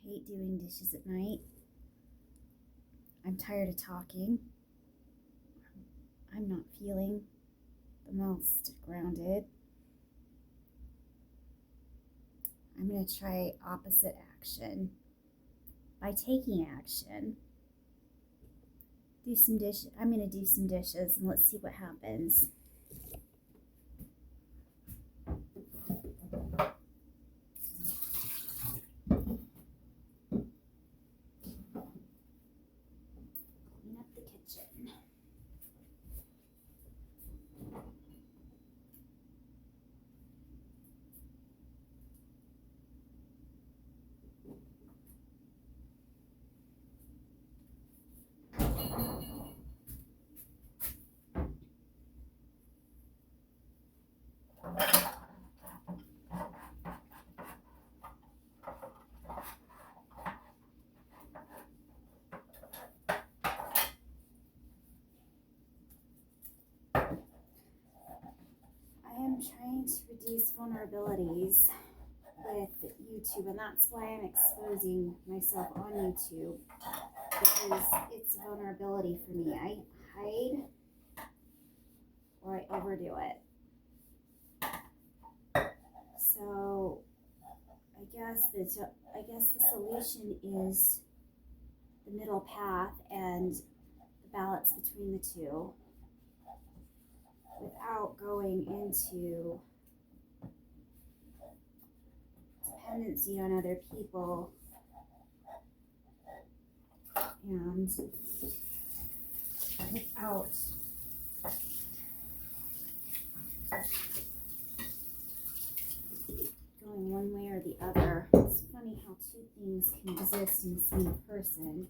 hate doing dishes at night. I'm tired of talking. I'm not feeling the most grounded. I'm going to try opposite action. By taking action, I'm going to do some dishes and let's see what happens. Clean up the kitchen. I'm trying to reduce vulnerabilities with YouTube, and that's why I'm exposing myself on YouTube, because it's a vulnerability for me. I hide or I overdo it. So I guess the solution is the middle path and the balance between the two, without going into dependency on other people and without going one way or the other. It's funny how two things can exist in the same person.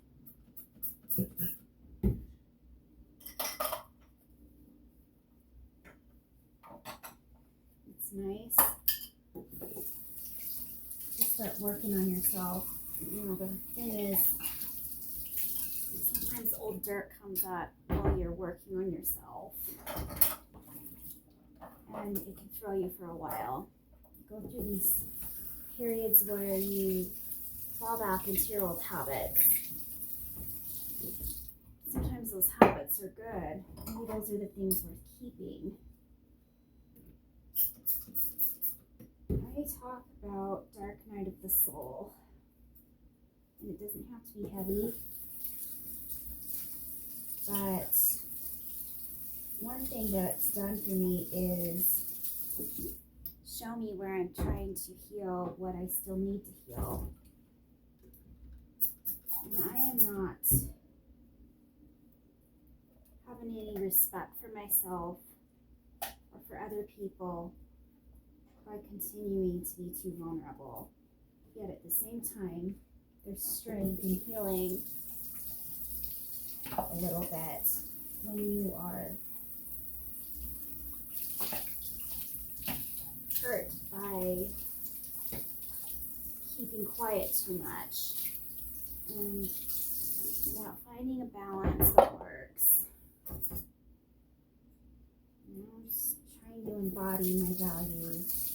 It's nice to start working on yourself. You know, the thing is, sometimes old dirt comes up while you're working on yourself, and it can throw you for a while. You go through these periods where you fall back into your old habits. Sometimes those habits are good. Maybe those are the things worth keeping. I talk about Dark Night of the Soul, and it doesn't have to be heavy, but one thing that's done for me is show me where I'm trying to heal what I still need to heal. And I am not having any respect for myself or for other people by continuing to be too vulnerable. Yet at the same time, there's strength in healing a little bit when you are hurt by keeping quiet too much, and about finding a balance that works. You know, I'm just trying to embody my values.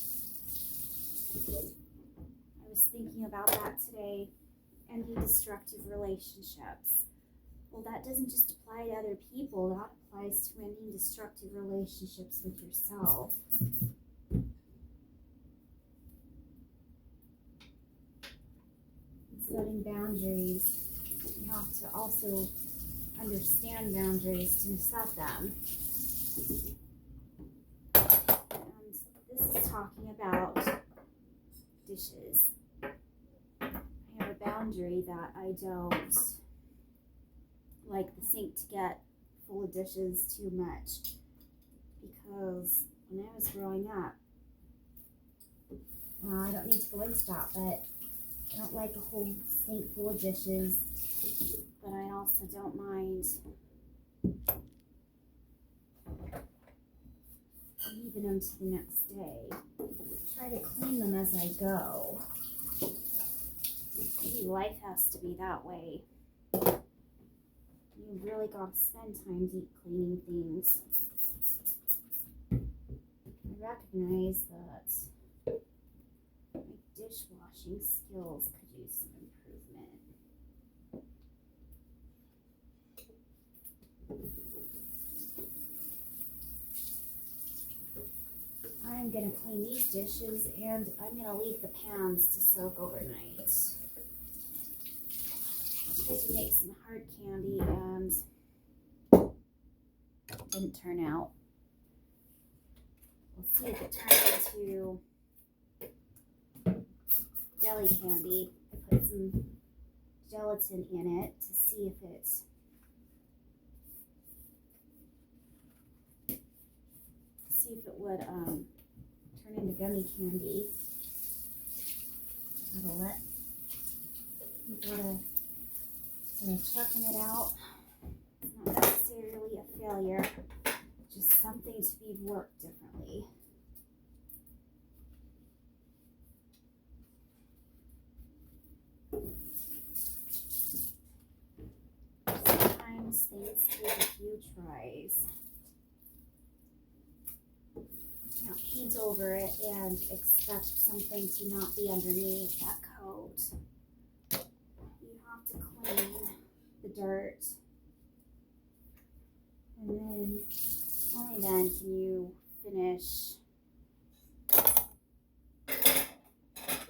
I was thinking about that today, ending destructive relationships. Well, that doesn't just apply to other people, that applies to ending destructive relationships with yourself. Setting boundaries, you have to also understand boundaries to set them. And this is talking about dishes. I have a boundary that I don't like the sink to get full of dishes too much, because when I was growing up, I don't need to go into that, but I don't like a whole sink full of dishes, but I also don't mind leaving them to the next day. Try to clean them as I go. Maybe life has to be that way. You really got to spend time deep cleaning things. I recognize that my dishwashing skills could use some gonna clean these dishes and I'm gonna leave the pans to soak overnight. I tried to make some hard candy and it didn't turn out. We'll see if it turns into jelly candy. I put some gelatin in it to see if it would turn into gummy candy. Instead of chucking it out, it's not necessarily a failure, just something to be worked differently. Sometimes things take a few tries. You can't paint over it and expect something to not be underneath that coat. You have to clean the dirt, and then only then can you finish the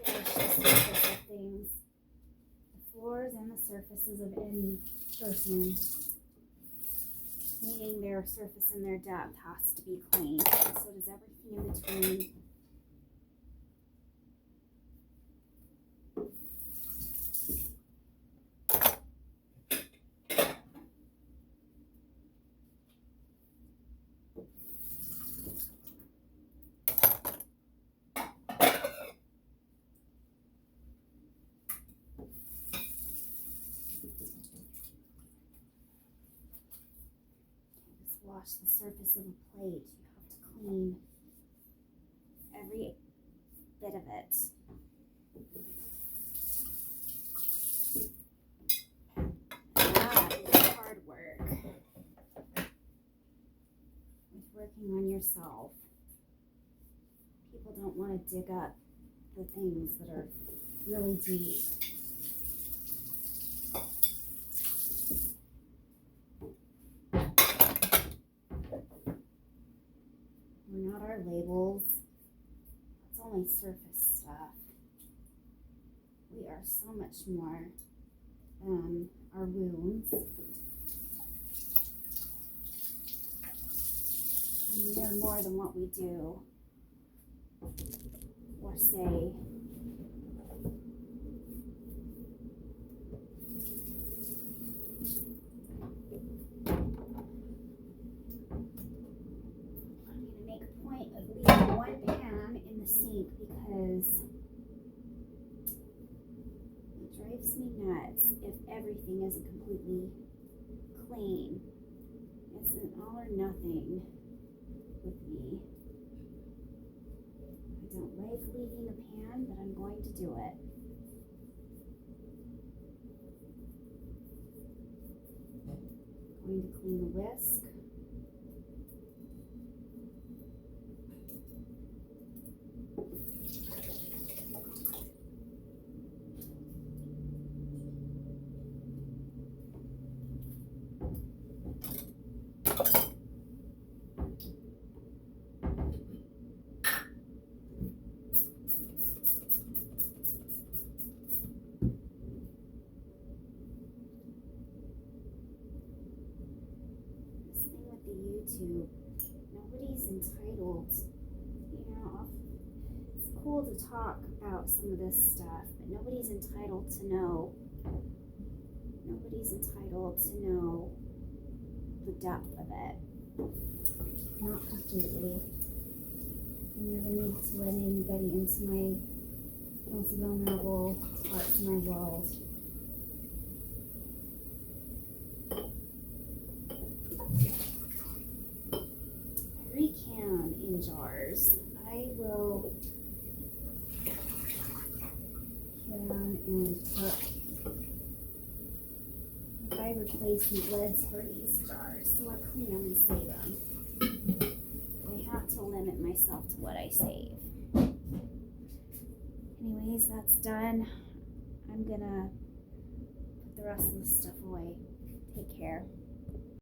surface of things, the floors and the surfaces of any person, meaning their surface and their depth has to be clean. So does everything in between. Wash the surface of a plate. You have to clean every bit of it. And that is hard work. With working on yourself. People don't want to dig up the things that are really deep. We're not our labels. It's only surface stuff. We are so much more than our wounds. And we are more than what we do or say. Sink because it drives me nuts if everything isn't completely clean. It's an all or nothing with me. I don't like leaving a pan, but I'm going to do it. I'm going to clean the whisk. YouTube, nobody's entitled, it's cool to talk about some of this stuff, but nobody's entitled to know. Nobody's entitled to know the depth of it. Not completely. I never need to let anybody into my most vulnerable parts of my world. In jars. I will can and cook if I replacement lids for these jars, so I clean them and save them. I have to limit myself to what I save. Anyways, that's done. I'm gonna put the rest of the stuff away. Take care.